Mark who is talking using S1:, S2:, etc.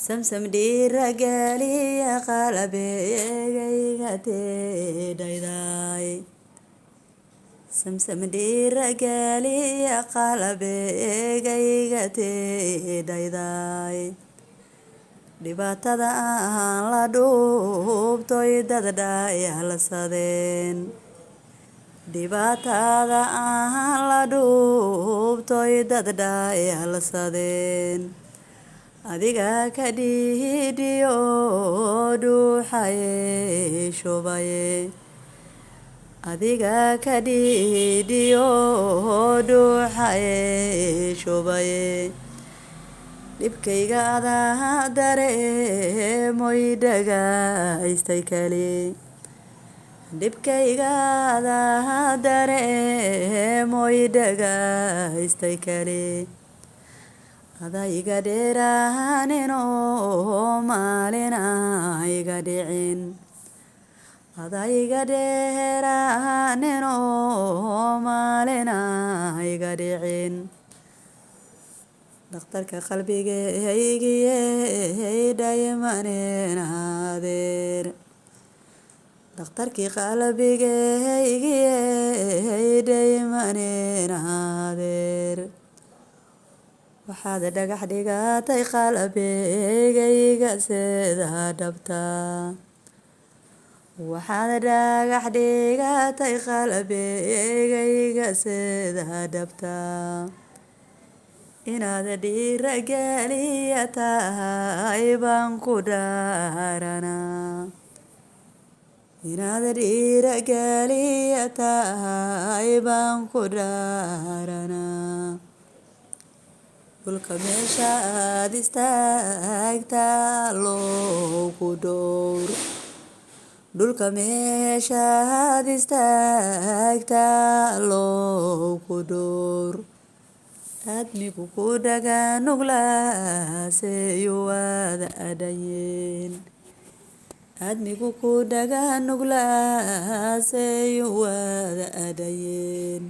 S1: samsam dhiirageliya qalabigayga teedhayday samsam dhiirageliya qalabigayga teedhayday dhibaatada aan la dhuubtoy dad dhayalsadeen dhibaatada aan la dhuubtoy dad dhayalsadeen adiga ka dhiidhiyo dhuuxaye shubaye adiga ka dhiidhiyo dhuuxaye shubaye dhibkayga adaa dareemoy dhagaystay kali dhibkayga adaa dareemoy dhagaystay kali adaa iga dheeraaninoo maalina iga dhicin adaa iga dheeraaninoo maalina iga dhicin dhakhtarka qalbigaygiye dhaymanin adeer dhakhtarkii qalbigaygiye dhaymanin adeer waxaad dhagax dhigatay qalbigayga sida dhabta waxaad dhagax dhigatay qalbigayga sida dhabta inaad dhiirageliya tahay baan ku dhaaranaa inaad dhiirageliya tahay baan ku dhaaranaa dhulka meeshaad istaagtaa loogu dhowr dhulka meeshaad istaagtaa loogu dhowr aadmigu ku dhaga nuglaasey waada adhayeen aadmigu ku dhaga nuglaasey waada adhayeen